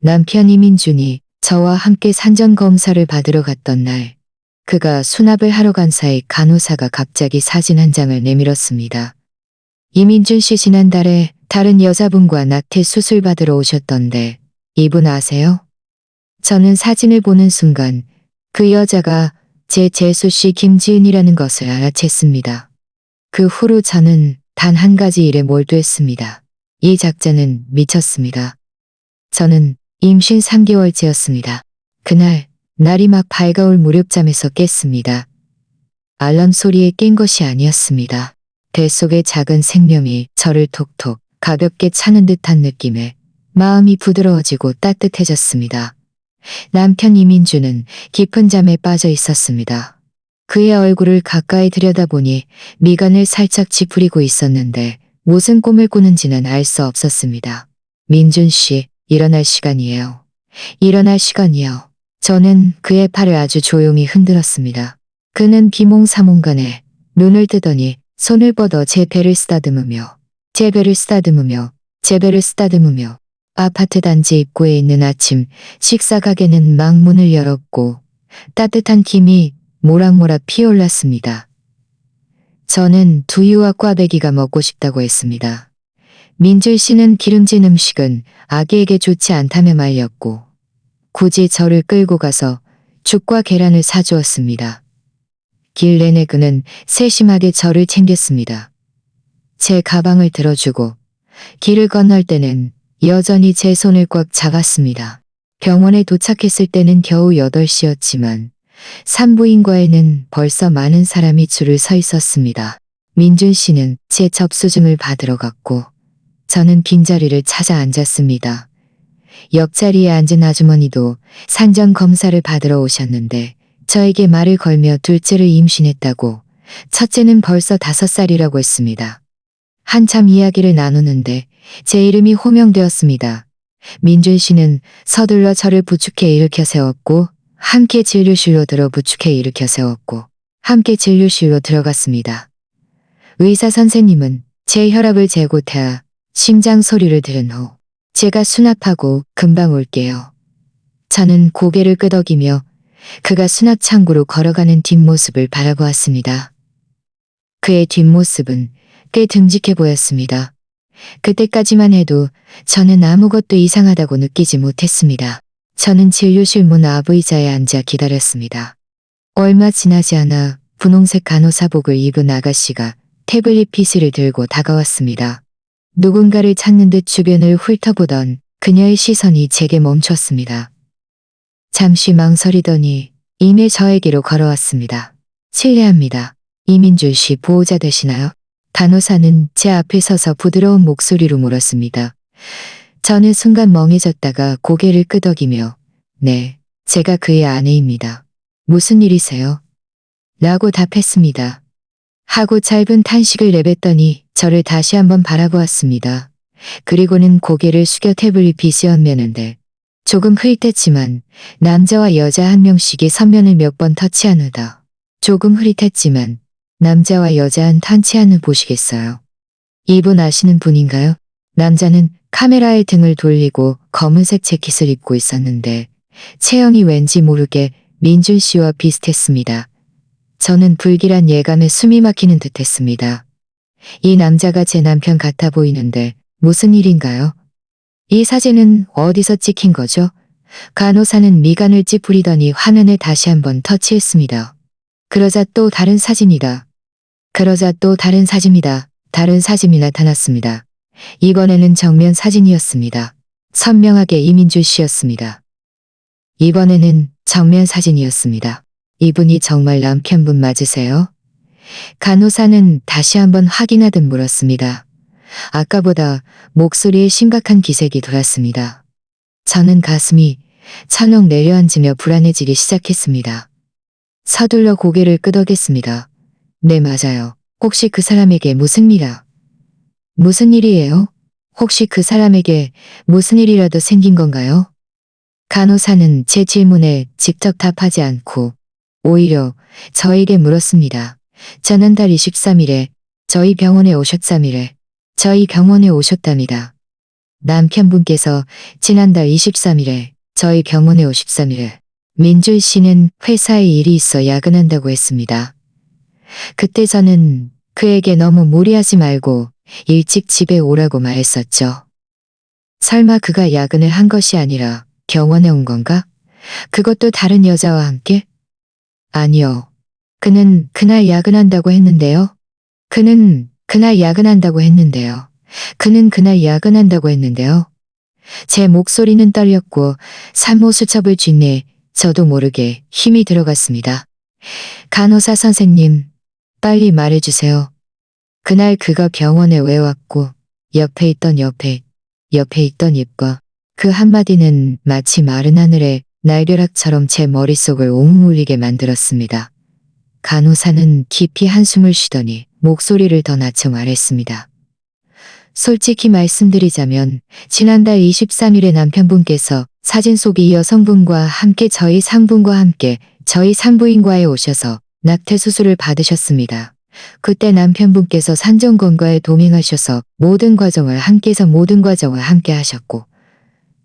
남편 이민준이 저와 함께 산전 검사를 받으러 갔던 날, 그가 수납을 하러 간 사이 간호사가 갑자기 사진 한 장을 내밀었습니다. 이민준 씨 지난달에 다른 여자분과 낙태 수술 받으러 오셨던데 이분 아세요? 저는 사진을 보는 순간 그 여자가 제 재수 씨 김지은이라는 것을 알아챘습니다. 그 후로 저는 단 한 가지 일에 몰두했습니다. 이 작자는 미쳤습니다. 저는 임신 3개월째였습니다. 그날 날이 막 밝아올 무렵 잠에서 깼습니다. 알람 소리에 깬 것이 아니었습니다. 뱃속의 작은 생명이 저를 톡톡 가볍게 차는 듯한 느낌에 마음이 부드러워지고 따뜻해졌습니다. 남편 이민주는 깊은 잠에 빠져 있었습니다. 그의 얼굴을 가까이 들여다보니 미간을 살짝 찌푸리고 있었는데 무슨 꿈을 꾸는지는 알 수 없었습니다. 민준 씨, 일어날 시간이에요. 일어날 시간이요. 저는 그의 팔을 아주 조용히 흔들었습니다. 그는 비몽사몽간에 눈을 뜨더니 손을 뻗어 제 배를 쓰다듬으며 제 배를 쓰다듬으며 아파트 단지 입구에 있는 아침 식사 가게는 막 문을 열었고 따뜻한 김이 모락모락 피어올랐습니다. 저는 두유와 꽈배기가 먹고 싶다고 했습니다. 민준 씨는 기름진 음식은 아기에게 좋지 않다며 말렸고 굳이 저를 끌고 가서 죽과 계란을 사주었습니다. 길 내내 그는 세심하게 저를 챙겼습니다. 제 가방을 들어주고 길을 건널 때는 여전히 제 손을 꽉 잡았습니다. 병원에 도착했을 때는 겨우 8시였지만 산부인과에는 벌써 많은 사람이 줄을 서 있었습니다. 민준 씨는 제 접수증을 받으러 갔고 저는 빈자리를 찾아 앉았습니다. 옆자리에 앉은 아주머니도 산전 검사를 받으러 오셨는데 저에게 말을 걸며 둘째를 임신했다고, 첫째는 벌써 5살이라고 했습니다. 한참 이야기를 나누는데 제 이름이 호명되었습니다. 민준 씨는 서둘러 저를 부축해 일으켜 세웠고 함께 진료실로 들어갔습니다. 의사 선생님은 제 혈압을 재고 태아 심장 소리를 들은 후 제가 수납하고 금방 올게요. 저는 고개를 끄덕이며 그가 수납 창구로 걸어가는 뒷모습을 바라보았습니다. 그의 뒷모습은 꽤 듬직해 보였습니다. 그때까지만 해도 저는 아무것도 이상하다고 느끼지 못했습니다. 저는 진료실 문 앞 의자에 앉아 기다렸습니다. 얼마 지나지 않아 분홍색 간호사복을 입은 아가씨가 태블릿 PC를 들고 다가왔습니다. 누군가를 찾는 듯 주변을 훑어보던 그녀의 시선이 제게 멈췄습니다. 잠시 망설이더니 이내 저에게로 걸어왔습니다. 실례합니다. 이민준 씨 보호자 되시나요? 간호사는 제 앞에 서서 부드러운 목소리로 물었습니다. 저는 순간 멍해졌다가 고개를 끄덕이며 네, 제가 그의 아내입니다. 무슨 일이세요? 라고 답했습니다. 하고 짧은 탄식을 내뱉더니 저를 다시 한번 바라보았습니다. 그리고는 고개를 숙여 태블릿 PC 옆면인데 조금 흐릿했지만 남자와 여자 한 명씩이 선면을 몇 번 터치한 후다. 조금 흐릿했지만 남자와 여자 한 터치한 후 보시겠어요? 이분 아시는 분인가요? 남자는 카메라에 등을 돌리고 검은색 재킷을 입고 있었는데 체형이 왠지 모르게 민준 씨와 비슷했습니다. 저는 불길한 예감에 숨이 막히는 듯 했습니다. 이 남자가 제 남편 같아 보이는데 무슨 일인가요? 이 사진은 어디서 찍힌 거죠? 간호사는 미간을 찌푸리더니 화면을 다시 한번 터치했습니다. 그러자 또 다른 사진이다. 다른 사진이 나타났습니다. 이번에는 정면 사진이었습니다. 선명하게 이민준 씨였습니다. 이번에는 정면 사진이었습니다. 이분이 정말 남편분 맞으세요? 간호사는 다시 한번 확인하듯 물었습니다. 아까보다 목소리에 심각한 기색이 돌았습니다. 저는 가슴이 철렁 내려앉으며 불안해지기 시작했습니다. 서둘러 고개를 끄덕였습니다. 네, 맞아요. 혹시 그 사람에게 무슨 일이에요? 혹시 그 사람에게 무슨 일이라도 생긴 건가요? 간호사는 제 질문에 직접 답하지 않고 오히려 저에게 물었습니다. 지난달 23일에 저희 병원에 오셨답니다. 남편분께서 지난달 23일에 저희 병원에 오십삼 일에 민준 씨는 회사에 일이 있어 야근한다고 했습니다. 그때 저는 그에게 너무 무리하지 말고 일찍 집에 오라고 말했었죠. 설마 그가 야근을 한 것이 아니라 병원에 온 건가? 그것도 다른 여자와 함께? 아니요. 그는 그날 야근한다고 했는데요. 그는 그날 야근한다고 했는데요. 그는 그날 야근한다고 했는데요. 제 목소리는 떨렸고 산모 수첩을 쥔내 저도 모르게 힘이 들어갔습니다. 간호사 선생님, 빨리 말해주세요. 그날 그가 병원에 왜 왔고 옆에 있던 입과 그 한마디는 마치 마른 하늘에 날벼락처럼 제 머릿속을 옹 울리게 만들었습니다. 간호사는 깊이 한숨을 쉬더니 목소리를 더 낮춰 말했습니다. 솔직히 말씀드리자면 지난달 23일에 남편분께서 사진 속 이 여성분과 함께 저희 산부인과에 오셔서 낙태 수술을 받으셨습니다. 그때 남편분께서 산전검과에 동행하셔서 모든 과정을 함께 하셨고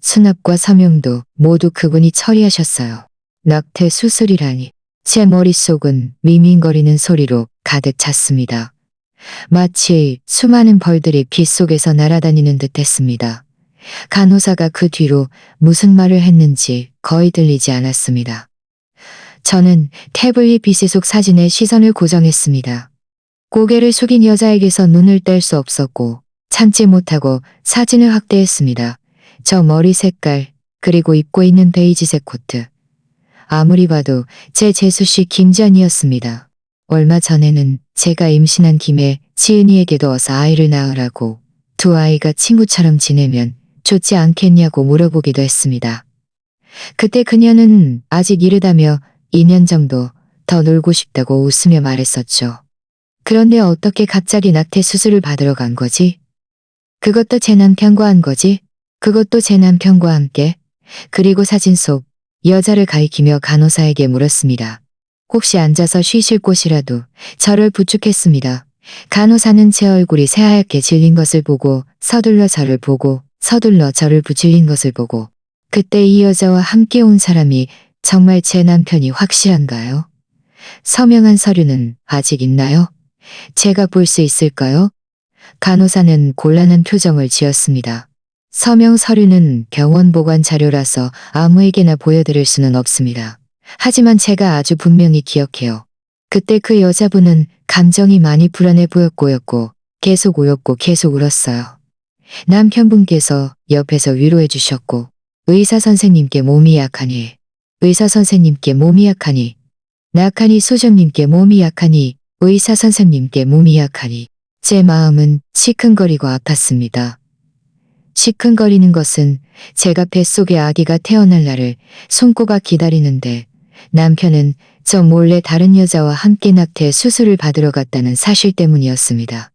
수납과 서명도 모두 그분이 처리하셨어요. 낙태 수술이라니. 제 머릿속은 밍밍거리는 소리로 가득 찼습니다. 마치 수많은 벌들이 빗속에서 날아다니는 듯 했습니다. 간호사가 그 뒤로 무슨 말을 했는지 거의 들리지 않았습니다. 저는 태블릿 PC 속 사진에 시선을 고정했습니다. 고개를 숙인 여자에게서 눈을 뗄 수 없었고 참지 못하고 사진을 확대했습니다. 저 머리 색깔, 그리고 입고 있는 베이지색 코트. 아무리 봐도 제 재수씨 김지연이었습니다. 얼마 전에는 제가 임신한 김에 지은이에게도 어서 아이를 낳으라고 두 아이가 친구처럼 지내면 좋지 않겠냐고 물어보기도 했습니다. 그때 그녀는 아직 이르다며 2년 정도 더 놀고 싶다고 웃으며 말했었죠. 그런데 어떻게 갑자기 낙태 수술을 받으러 간 거지? 그것도 제 남편과 한 거지? 그것도 제 남편과 함께? 그리고 사진 속 여자를 가리키며 간호사에게 물었습니다. 혹시 앉아서 쉬실 곳이라도 저를 부축했습니다. 간호사는 제 얼굴이 새하얗게 질린 것을 보고 서둘러 저를 부질린 것을 보고 그때 이 여자와 함께 온 사람이 정말 제 남편이 확실한가요? 서명한 서류는 아직 있나요? 제가 볼 수 있을까요? 간호사는 곤란한 표정을 지었습니다. 서명 서류는 병원 보관 자료라서 아무에게나 보여드릴 수는 없습니다. 하지만 제가 아주 분명히 기억해요. 그때 그 여자분은 감정이 많이 불안해 보였고 계속 울었어요. 남편분께서 옆에서 위로해 주셨고 의사 선생님께 몸이 약하니 낙하니 소장님께 몸이 약하니 의사 선생님께 몸이 약하니 제 마음은 시큰거리고 아팠습니다. 시큰거리는 것은 제가 뱃속에 아기가 태어날 날을 손꼽아 기다리는데 남편은 저 몰래 다른 여자와 함께 낙태 수술을 받으러 갔다는 사실 때문이었습니다.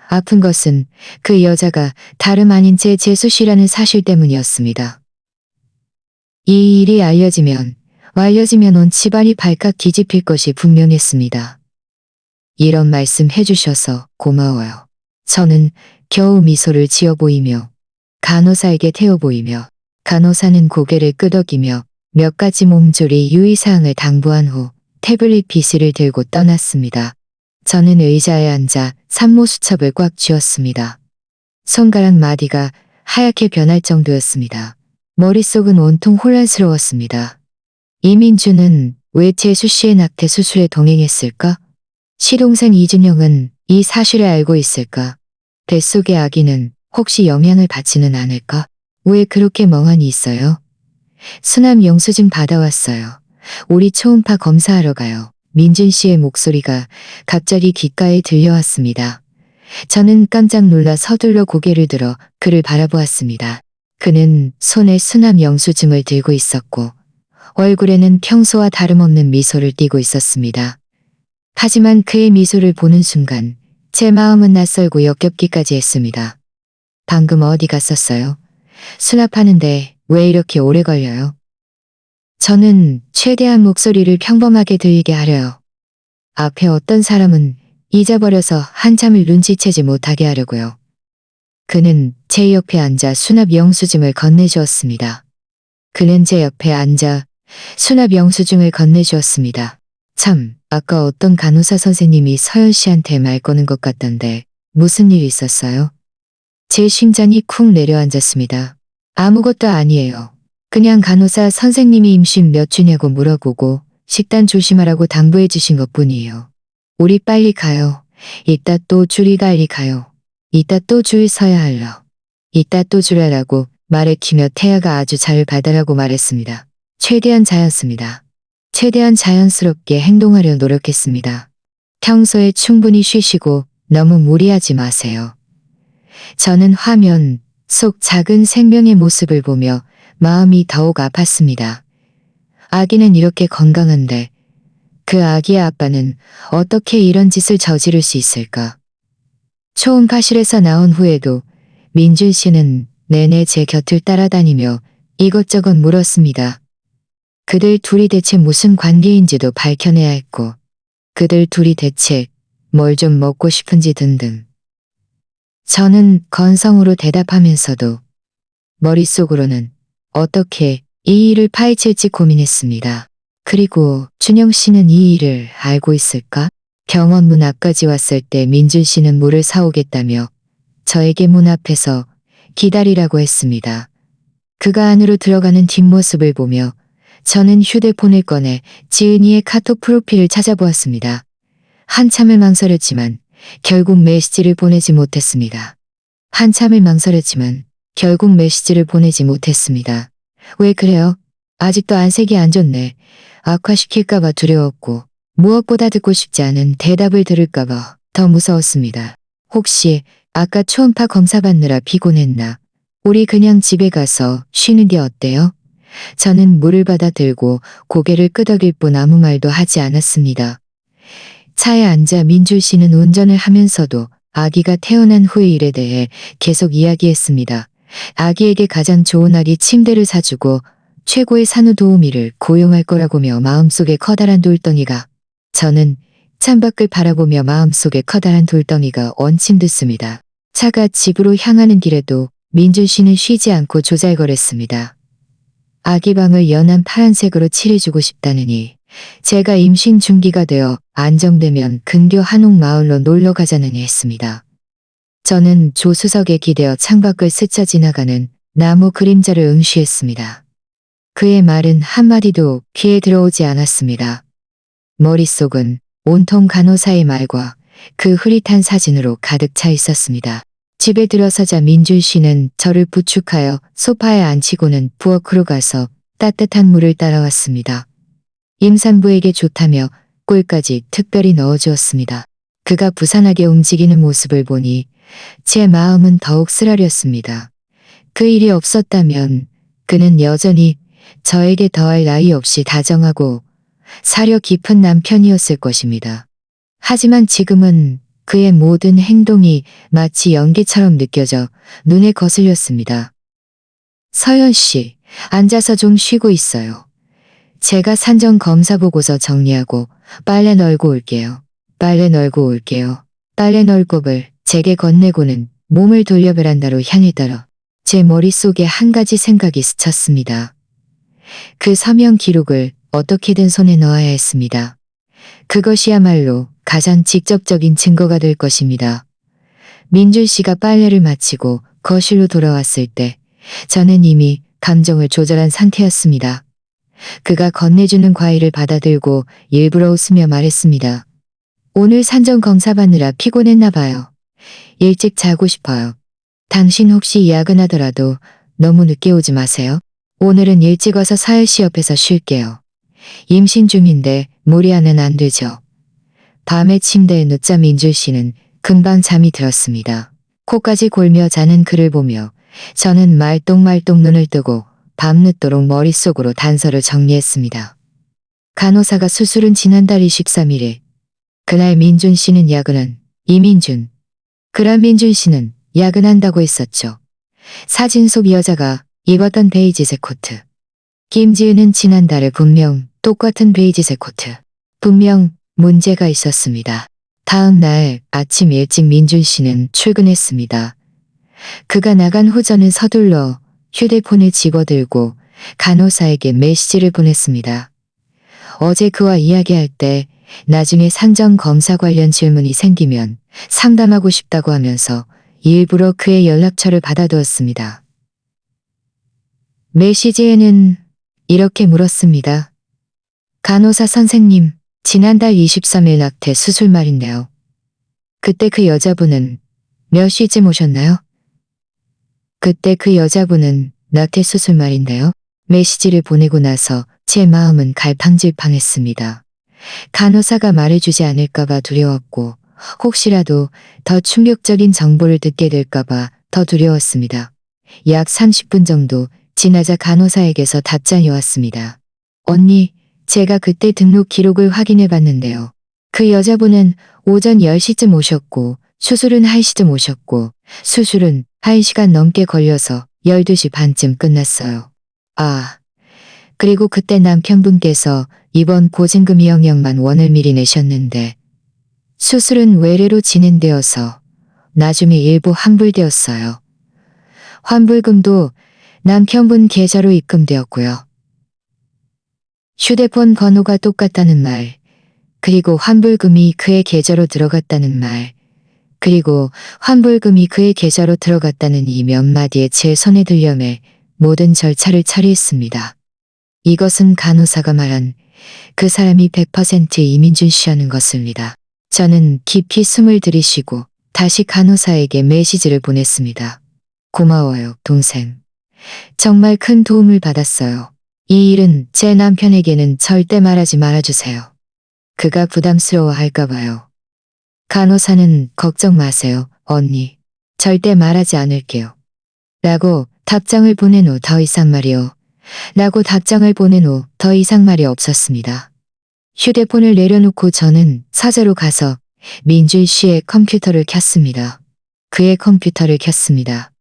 아픈 것은 그 여자가 다름 아닌 제 재수씨라는 사실 때문이었습니다. 이 일이 알려지면 온 집안이 발칵 뒤집힐 것이 분명했습니다. 이런 말씀 해주셔서 고마워요. 저는 겨우 미소를 지어 보이며 간호사에게 태워 보이며 간호사는 고개를 끄덕이며 몇 가지 몸조리 유의사항을 당부한 후 태블릿 PC를 들고 떠났습니다. 저는 의자에 앉아 산모 수첩을 꽉 쥐었습니다. 손가락 마디가 하얗게 변할 정도였습니다. 머릿속은 온통 혼란스러웠습니다. 이민주는 왜 재수씨의 낙태 수술에 동행했을까? 시동생 이준영은 이 사실을 알고 있을까? 뱃속의 아기는 혹시 영향을 받지는 않을까? 왜 그렇게 멍하니 있어요? 수남 영수증 받아왔어요. 우리 초음파 검사하러 가요. 민준 씨의 목소리가 갑자기 귓가에 들려왔습니다. 저는 깜짝 놀라 서둘러 고개를 들어 그를 바라보았습니다. 그는 손에 수남 영수증을 들고 있었고 얼굴에는 평소와 다름없는 미소를 띠고 있었습니다. 하지만 그의 미소를 보는 순간 제 마음은 낯설고 역겹기까지 했습니다. 방금 어디 갔었어요? 수납하는데 왜 이렇게 오래 걸려요? 저는 최대한 목소리를 평범하게 들리게 하려요. 앞에 어떤 사람은 잊어버려서 한참을 눈치채지 못하게 하려고요. 그는 제 옆에 앉아 수납 영수증을 건네주었습니다. 그는 제 옆에 앉아 수납 영수증을 건네주었습니다. 참, 아까 어떤 간호사 선생님이 서연 씨한테 말 거는 것 같던데 무슨 일 있었어요? 제 심장이 쿵 내려앉았습니다. 아무것도 아니에요. 그냥 간호사 선생님이 임신 몇 주냐고 물어보고 식단 조심하라고 당부해 주신 것뿐이에요. 우리 빨리 가요. 이따 또 줄이 달리 가요. 이따 또 줄 서야 할러. 이따 또 줄하라고 말을 키며 태아가 아주 잘 받아라고 말했습니다. 최대한 자연스럽게 행동하려 노력했습니다. 평소에 충분히 쉬시고 너무 무리하지 마세요. 저는 화면 속 작은 생명의 모습을 보며 마음이 더욱 아팠습니다. 아기는 이렇게 건강한데 그 아기의 아빠는 어떻게 이런 짓을 저지를 수 있을까? 초음파실에서 나온 후에도 민준 씨는 내내 제 곁을 따라다니며 이것저것 물었습니다. 그들 둘이 대체 무슨 관계인지도 밝혀내야 했고 그들 둘이 대체 뭘 좀 먹고 싶은지 등등. 저는 건성으로 대답하면서도 머릿속으로는 어떻게 이 일을 파헤칠지 고민했습니다. 그리고 준영 씨는 이 일을 알고 있을까? 병원 문 앞까지 왔을 때 민준 씨는 물을 사오겠다며 저에게 문 앞에서 기다리라고 했습니다. 그가 안으로 들어가는 뒷모습을 보며 저는 휴대폰을 꺼내 지은이의 카톡 프로필을 찾아보았습니다. 한참을 망설였지만 결국 메시지를 보내지 못했습니다. 왜 그래요? 아직도 안색이 안 좋네. 악화시킬까봐 두려웠고 무엇보다 듣고 싶지 않은 대답을 들을까봐 더 무서웠습니다. 혹시 아까 초음파 검사 받느라 피곤했나? 우리 그냥 집에 가서 쉬는 게 어때요? 저는 물을 받아 들고 고개를 끄덕일 뿐 아무 말도 하지 않았습니다. 차에 앉아 민준 씨는 운전을 하면서도 아기가 태어난 후의 일에 대해 계속 이야기했습니다. 아기에게 가장 좋은 아기 침대를 사주고 최고의 산후도우미를 고용할 거라고며 마음속에 커다란 돌덩이가 저는 창밖을 바라보며 마음속에 커다란 돌덩이가 얹힌 듯습니다. 차가 집으로 향하는 길에도 민준 씨는 쉬지 않고 조잘거렸습니다. 아기 방을 연한 파란색으로 칠해주고 싶다느니 제가 임신 중기가 되어 안정되면 근교 한옥마을로 놀러 가자느니 했습니다. 저는 조수석에 기대어 창밖을 스쳐 지나가는 나무 그림자를 응시했습니다. 그의 말은 한마디도 귀에 들어오지 않았습니다. 머릿속은 온통 간호사의 말과 그 흐릿한 사진으로 가득 차 있었습니다. 집에 들어서자 민준 씨는 저를 부축하여 소파에 앉히고는 부엌으로 가서 따뜻한 물을 따라왔습니다. 임산부에게 좋다며 꿀까지 특별히 넣어주었습니다. 그가 부산하게 움직이는 모습을 보니 제 마음은 더욱 쓰라렸습니다. 그 일이 없었다면 그는 여전히 저에게 더할 나위 없이 다정하고 사려 깊은 남편이었을 것입니다. 하지만 지금은 그의 모든 행동이 마치 연기처럼 느껴져 눈에 거슬렸습니다. 서연 씨, 앉아서 좀 쉬고 있어요. 제가 산정 검사 보고서 정리하고 빨래 널고 올게요. 빨래 널고를 제게 건네고는 몸을 돌려 베란다로 향했더라. 제 머릿속에 한 가지 생각이 스쳤습니다. 그 서명 기록을 어떻게든 손에 넣어야 했습니다. 그것이야말로 가장 직접적인 증거가 될 것입니다. 민준 씨가 빨래를 마치고 거실로 돌아왔을 때 저는 이미 감정을 조절한 상태였습니다. 그가 건네주는 과일을 받아들고 일부러 웃으며 말했습니다. 오늘 산정 검사 받느라 피곤했나 봐요. 일찍 자고 싶어요. 당신 혹시 야근하더라도 너무 늦게 오지 마세요. 오늘은 일찍 와서 사연 씨 옆에서 쉴게요. 임신 중인데 무리하면 안 되죠. 밤에 침대에 눕자 민준 씨는 금방 잠이 들었습니다. 코까지 골며 자는 그를 보며 저는 말똥말똥 눈을 뜨고 밤늦도록 머릿속으로 단서를 정리했습니다. 간호사가 수술은 지난달 23일에 그날 민준 씨는 야근한 이민준. 그날 민준 씨는 야근한다고 했었죠. 사진 속 여자가 입었던 베이지색 코트. 김지은은 지난달에 분명 똑같은 베이지색 코트. 분명 문제가 있었습니다. 다음 날 아침 일찍 민준 씨는 출근했습니다. 그가 나간 후 저는 서둘러 휴대폰을 집어들고 간호사에게 메시지를 보냈습니다. 어제 그와 이야기할 때 나중에 산전 검사 관련 질문이 생기면 상담하고 싶다고 하면서 일부러 그의 연락처를 받아두었습니다. 메시지에는 이렇게 물었습니다. 간호사 선생님, 지난달 23일 낙태 수술 말인데요. 그때 그 여자분은 몇 시쯤 오셨나요? 그때 그 여자분은 낙태 수술 말인데요. 메시지를 보내고 나서 제 마음은 갈팡질팡했습니다. 간호사가 말해주지 않을까봐 두려웠고 혹시라도 더 충격적인 정보를 듣게 될까봐 더 두려웠습니다. 약 30분 정도 지나자 간호사에게서 답장이 왔습니다. 언니, 제가 그때 등록 기록을 확인해 봤는데요. 그 여자분은 오전 10시쯤 오셨고 수술은 1시쯤 오셨고 수술은 1시간 넘게 걸려서 12시 반쯤 끝났어요. 아, 그리고 그때 남편분께서 이번 보증금 2억만 원을 미리 내셨는데 수술은 외래로 진행되어서 나중에 일부 환불되었어요. 환불금도 남편분 계좌로 입금되었고요. 휴대폰 번호가 똑같다는 말, 그리고 환불금이 그의 계좌로 들어갔다는 말, 그리고 환불금이 그의 계좌로 들어갔다는 이 몇 마디에 제 손에 들려매 모든 절차를 처리했습니다. 이것은 간호사가 말한 그 사람이 100% 이민준 씨라는 것입니다. 저는 깊이 숨을 들이쉬고 다시 간호사에게 메시지를 보냈습니다. 고마워요, 동생. 정말 큰 도움을 받았어요. 이 일은 제 남편에게는 절대 말하지 말아주세요. 그가 부담스러워할까봐요. 간호사는 걱정 마세요, 언니. 절대 말하지 않을게요. 라고 답장을 보낸 후 더 이상 말이요. 라고 답장을 보낸 후 더 이상 말이 없었습니다. 휴대폰을 내려놓고 저는 사저로 가서 민준 씨의 컴퓨터를 켰습니다. 그의 컴퓨터를 켰습니다.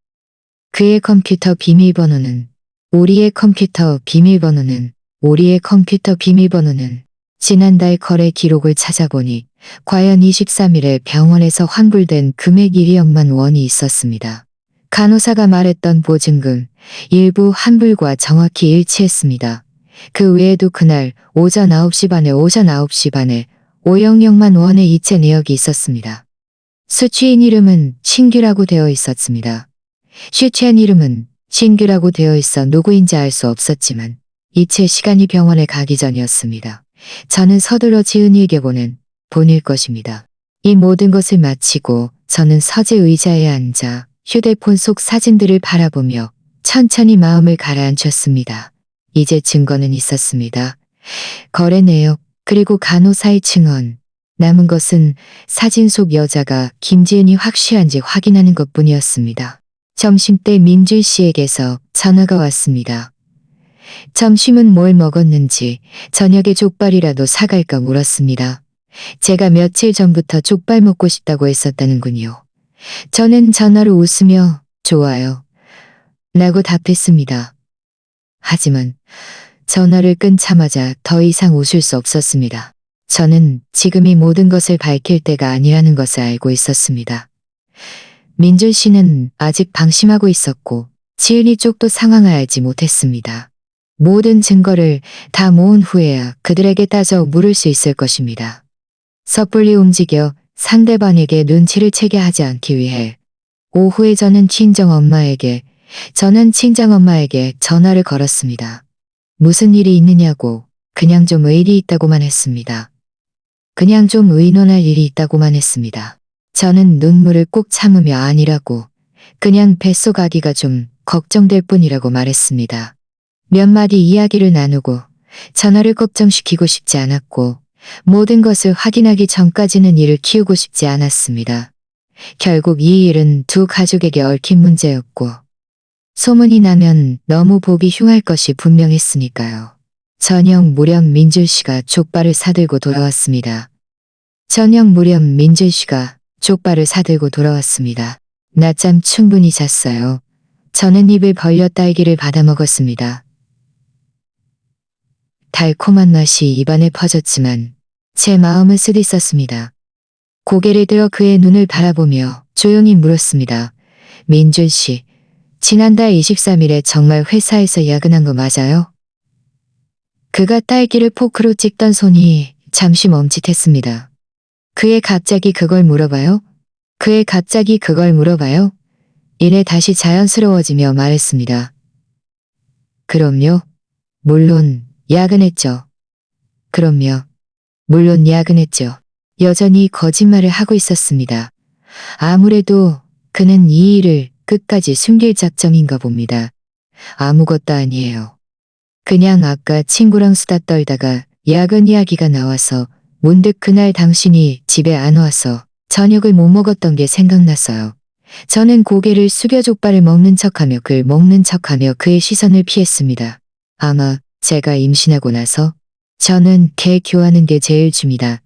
그의 컴퓨터 비밀번호는 우리의 컴퓨터 비밀번호는 우리의 컴퓨터 비밀번호는 지난달 거래 기록을 찾아보니 과연 23일에 병원에서 환불된 금액 1억만 원이 있었습니다. 간호사가 말했던 보증금 일부 환불과 정확히 일치했습니다. 그 외에도 그날 오전 9시 반에 500만 원의 이체 내역이 있었습니다. 수취인 이름은 신규라고 되어 있었습니다. 취취한 이름은 신규라고 되어 있어 누구인지 알 수 없었지만 이체 시간이 병원에 가기 전이었습니다. 저는 서둘러 지은이에게 보낼 것입니다. 이 모든 것을 마치고 저는 서재 의자에 앉아 휴대폰 속 사진들을 바라보며 천천히 마음을 가라앉혔습니다. 이제 증거는 있었습니다. 거래 내역, 그리고 간호사의 증언. 남은 것은 사진 속 여자가 김지은이 확실한지 확인하는 것뿐이었습니다. 점심때 민준 씨에게서 전화가 왔습니다. 점심은 뭘 먹었는지 저녁에 족발이라도 사갈까 물었습니다. 제가 며칠 전부터 족발 먹고 싶다고 했었다는군요. 저는 전화로 웃으며 좋아요. 라고 답했습니다. 하지만 전화를 끊자마자 더 이상 웃을 수 없었습니다. 저는 지금이 모든 것을 밝힐 때가 아니라는 것을 알고 있었습니다. 민준 씨는 아직 방심하고 있었고 지은이 쪽도 상황을 알지 못했습니다. 모든 증거를 다 모은 후에야 그들에게 따져 물을 수 있을 것입니다. 섣불리 움직여 상대방에게 눈치를 채게 하지 않기 위해 오후에 저는 친정엄마에게 전화를 걸었습니다. 무슨 일이 있느냐고 그냥 좀 일이 있다고만 했습니다. 그냥 좀 의논할 일이 있다고만 했습니다. 저는 눈물을 꾹 참으며 아니라고 그냥 뱃속 아기가 좀 걱정될 뿐이라고 말했습니다. 몇 마디 이야기를 나누고 전화를 걱정시키고 싶지 않았고 모든 것을 확인하기 전까지는 이를 키우고 싶지 않았습니다. 결국 이 일은 두 가족에게 얽힌 문제였고 소문이 나면 너무 보기 흉할 것이 분명했으니까요. 저녁 무렵 민준 씨가 족발을 사들고 돌아왔습니다. 낮잠 충분히 잤어요. 저는 입을 벌려 딸기를 받아 먹었습니다. 달콤한 맛이 입안에 퍼졌지만 제 마음은 쓰디썼습니다. 고개를 들어 그의 눈을 바라보며 조용히 물었습니다. 민준 씨, 지난달 23일에 정말 회사에서 야근한 거 맞아요? 그가 딸기를 포크로 찍던 손이 잠시 멈칫했습니다. 그의 갑자기 그걸 물어봐요? 그의 갑자기 그걸 물어봐요? 이내 다시 자연스러워지며 말했습니다. 그럼요. 물론 야근했죠. 그럼요. 물론 야근했죠. 여전히 거짓말을 하고 있었습니다. 아무래도 그는 이 일을 끝까지 숨길 작정인가 봅니다. 아무것도 아니에요. 그냥 아까 친구랑 수다 떨다가 야근 이야기가 나와서 문득 그날 당신이 집에 안 와서 저녁을 못 먹었던 게 생각났어요. 저는 고개를 숙여 족발을 먹는 척하며 그의 시선을 피했습니다. 아마 제가 임신하고 나서 저는 개 교하는 게 제일 줍니다.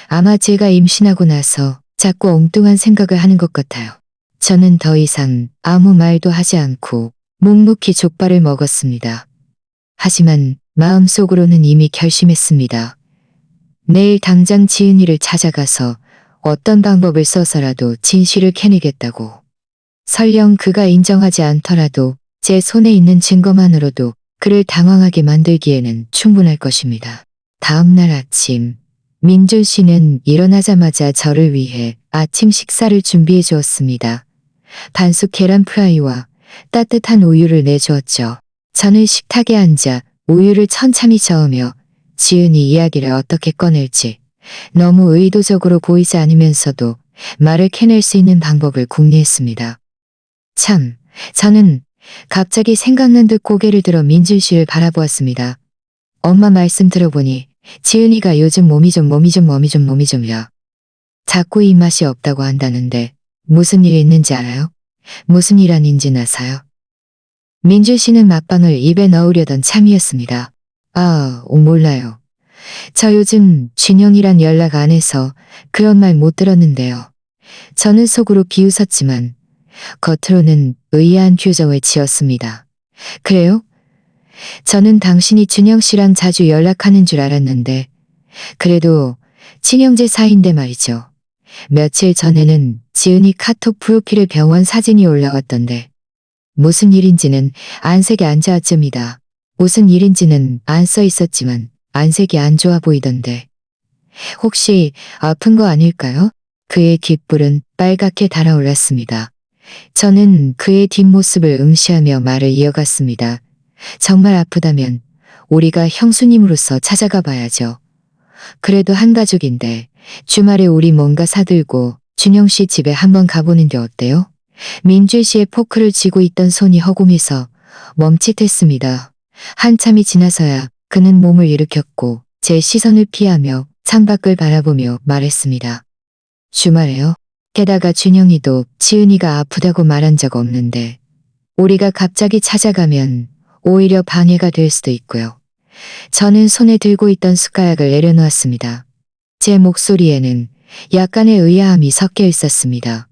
아마 제가 임신하고 나서 자꾸 엉뚱한 생각을 하는 것 같아요. 저는 더 이상 아무 말도 하지 않고 묵묵히 족발을 먹었습니다. 하지만 마음속으로는 이미 결심했습니다. 내일 당장 지은이를 찾아가서 어떤 방법을 써서라도 진실을 캐내겠다고. 설령 그가 인정하지 않더라도 제 손에 있는 증거만으로도 그를 당황하게 만들기에는 충분할 것입니다. 다음 날 아침, 민준 씨는 일어나자마자 저를 위해 아침 식사를 준비해 주었습니다. 반숙 계란 프라이와 따뜻한 우유를 내주었죠. 저는 식탁에 앉아 우유를 천천히 저으며 지은이 이야기를 어떻게 꺼낼지 너무 의도적으로 보이지 않으면서도 말을 캐낼 수 있는 방법을 궁리했습니다. 참, 저는 갑자기 생각난 듯 고개를 들어 민준 씨를 바라보았습니다. 엄마 말씀 들어보니 지은이가 요즘 몸이 좀야. 자꾸 입맛이 없다고 한다는데 무슨 일이 있는지 알아요? 무슨 일 아닌지는 아세요? 민준 씨는 맛방을 입에 넣으려던 참이었습니다. 몰라요. 저 요즘 준영이랑 연락 안 해서 그런 말 못 들었는데요. 저는 속으로 비웃었지만 겉으로는 의아한 표정을 지었습니다. 그래요? 저는 당신이 준영 씨랑 자주 연락하는 줄 알았는데 그래도 친형제 사이인데 말이죠. 며칠 전에는 지은이 카톡 프로필에 병원 사진이 올라왔던데 무슨 일인지는 안색이 안 좋았습니다. 무슨 일인지는 안 써 있었지만 안색이 안 좋아 보이던데 혹시 아픈 거 아닐까요? 그의 귓불은 빨갛게 달아올랐습니다. 저는 그의 뒷모습을 응시하며 말을 이어갔습니다. 정말 아프다면 우리가 형수님으로서 찾아가 봐야죠. 그래도 한 가족인데 주말에 우리 뭔가 사들고 준영 씨 집에 한번 가보는 게 어때요? 민준 씨의 포크를 쥐고 있던 손이 허공에서 멈칫했습니다. 한참이 지나서야 그는 몸을 일으켰고 제 시선을 피하며 창밖을 바라보며 말했습니다. 주말에요? 게다가 준영이도 지은이가 아프다고 말한 적 없는데 우리가 갑자기 찾아가면 오히려 방해가 될 수도 있고요. 저는 손에 들고 있던 숟가락을 내려놓았습니다. 제 목소리에는 약간의 의아함이 섞여 있었습니다.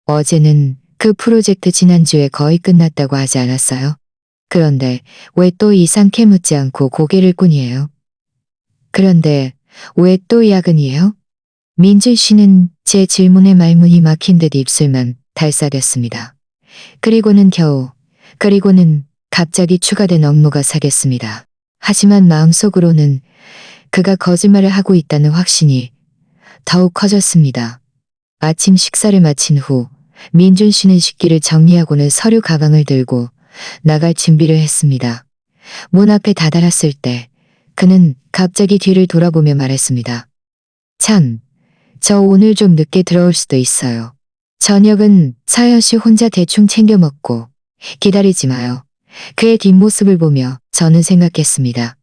어제는 그 프로젝트 지난주에 거의 끝났다고 하지 않았어요? 그런데 왜 또 이상케 묻지 않고 고개를 끄니에요? 그런데 왜 또 야근이에요? 민준 씨는 제 질문에 말문이 막힌 듯 입술만 달싹였습니다. 그리고는 갑자기 추가된 업무가 사겠습니다. 하지만 마음속으로는 그가 거짓말을 하고 있다는 확신이 더욱 커졌습니다. 아침 식사를 마친 후 민준 씨는 식기를 정리하고는 서류 가방을 들고 나갈 준비를 했습니다. 문 앞에 다다랐을 때 그는 갑자기 뒤를 돌아보며 말했습니다. 참, 저 오늘 좀 늦게 들어올 수도 있어요. 저녁은 서연 씨 혼자 대충 챙겨 먹고 기다리지 마요. 그의 뒷모습을 보며 저는 생각했습니다.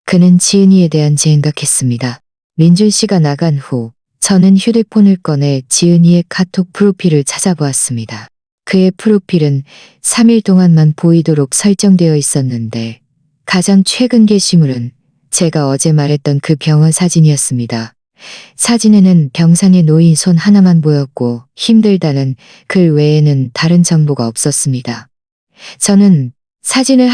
그는 지은이에 대한 생각했습니다. 민준 씨가 나간 후 저는 휴대폰을 꺼내 지은이의 카톡 프로필을 찾아보았습니다. 그의 프로필은 3일 동안만 보이도록 설정되어 있었는데 가장 최근 게시물은 제가 어제 말했던 그 병원 사진이었습니다. 사진에는 병상에 놓인 손 하나만 보였고 힘들다는 글 외에는 다른 정보가 없었습니다. 저는 사진을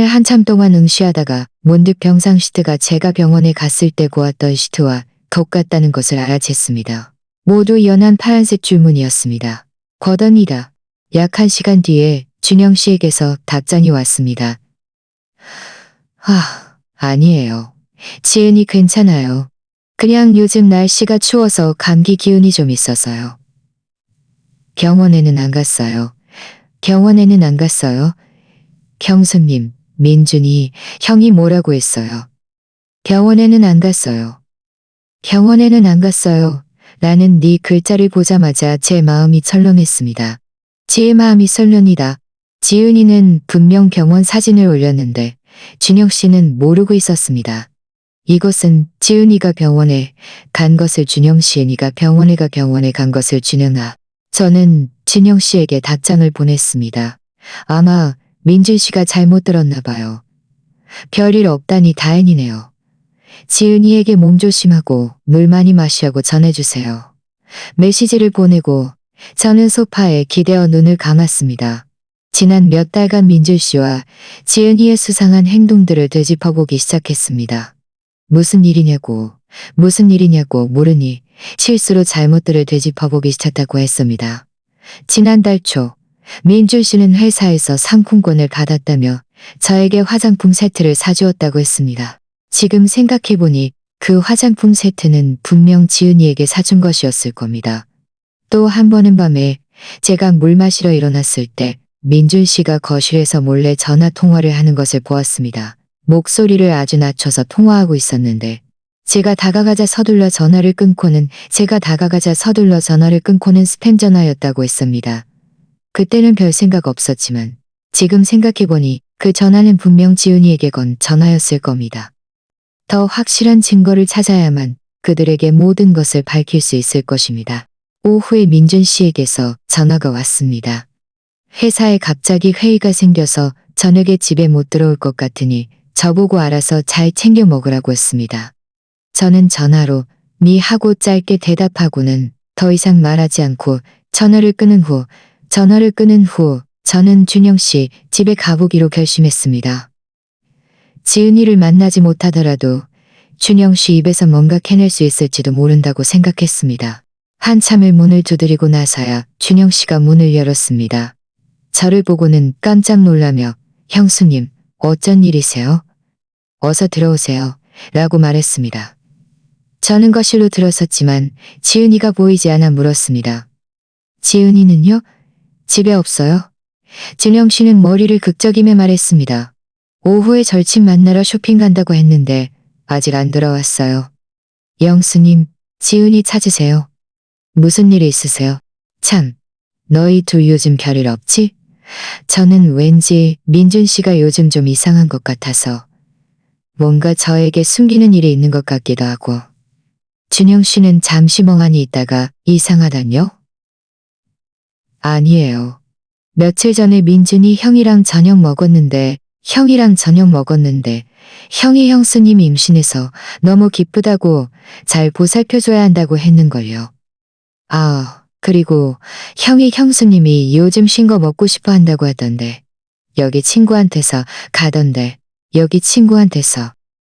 한참 동안 응시하다가 문득 병상 시트가 제가 병원에 갔을 때 보았던 시트와 똑같다는 것을 알아챘습니다. 모두 연한 파란색 줄무늬였습니다. 거던이다. 약 1시간 뒤에 준영 씨에게서 답장이 왔습니다. 아니에요. 지은이 괜찮아요. 그냥 요즘 날씨가 추워서 감기 기운이 좀 있어서요. 병원에는 안 갔어요. 병원에는 안 갔어요. 형수님, 민준이 형이 뭐라고 했어요. 병원에는 안 갔어요. 병원에는 안 갔어요. 라는 네 글자를 보자마자 제 마음이 철렁했습니다. 제 마음이 설련이다. 지은이는 분명 병원 사진을 올렸는데 준영 씨는 모르고 있었습니다. 이것은 지은이가 병원에 간 것을 준영 씨은이가 병원에 간 것을 준영아. 저는 준영 씨에게 답장을 보냈습니다. 아마 민준 씨가 잘못 들었나 봐요. 별일 없다니 다행이네요. 지은이에게 몸조심하고 물 많이 마시라고 전해주세요. 메시지를 보내고 저는 소파에 기대어 눈을 감았습니다. 지난 몇 달간 민준 씨와 지은이의 수상한 행동들을 되짚어보기 시작했습니다. 무슨 일이냐고 물으니 실수로 잘못들을 되짚어보기 시작했다고 했습니다. 지난달 초 민준 씨는 회사에서 상품권을 받았다며 저에게 화장품 세트를 사주었다고 했습니다. 지금 생각해보니 그 화장품 세트는 분명 지은이에게 사준 것이었을 겁니다. 또 한 번은 밤에 제가 물 마시러 일어났을 때 민준 씨가 거실에서 몰래 전화 통화를 하는 것을 보았습니다. 목소리를 아주 낮춰서 통화하고 있었는데 제가 다가가자 서둘러 전화를 끊고는 스팸 전화였다고 했습니다. 그때는 별 생각 없었지만 지금 생각해보니 그 전화는 분명 지은이에게 건 전화였을 겁니다. 더 확실한 증거를 찾아야만 그들에게 모든 것을 밝힐 수 있을 것입니다. 오후에 민준 씨에게서 전화가 왔습니다. 회사에 갑자기 회의가 생겨서 저녁에 집에 못 들어올 것 같으니 저보고 알아서 잘 챙겨 먹으라고 했습니다. 저는 전화로 미 하고 짧게 대답하고는 더 이상 말하지 않고 전화를 끄는 후 저는 준영 씨 집에 가보기로 결심했습니다. 지은이를 만나지 못하더라도 준영 씨 입에서 뭔가 캐낼 수 있을지도 모른다고 생각했습니다. 한참을 문을 두드리고 나서야 준영 씨가 문을 열었습니다. 저를 보고는 깜짝 놀라며 형수님, 어쩐 일이세요? 어서 들어오세요. 라고 말했습니다. 저는 거실로 들어섰지만 지은이가 보이지 않아 물었습니다. 지은이는요? 집에 없어요? 준영 씨는 머리를 극적이며 말했습니다. 오후에 절친 만나러 쇼핑 간다고 했는데 아직 안 돌아왔어요. 영수님, 지은이 찾으세요. 무슨 일이 있으세요? 참, 너희 둘 요즘 별일 없지? 저는 왠지 민준 씨가 요즘 좀 이상한 것 같아서 뭔가 저에게 숨기는 일이 있는 것 같기도 하고. 준영 씨는 잠시 멍하니 있다가 이상하다뇨? 아니에요. 며칠 전에 민준이 형이랑 저녁 먹었는데 형이 형수님 임신해서 너무 기쁘다고 잘 보살펴줘야 한다고 했는걸요. 그리고 형이 형수님이 요즘 쉰 거 먹고 싶어 한다고 하던데 여기 친구한테서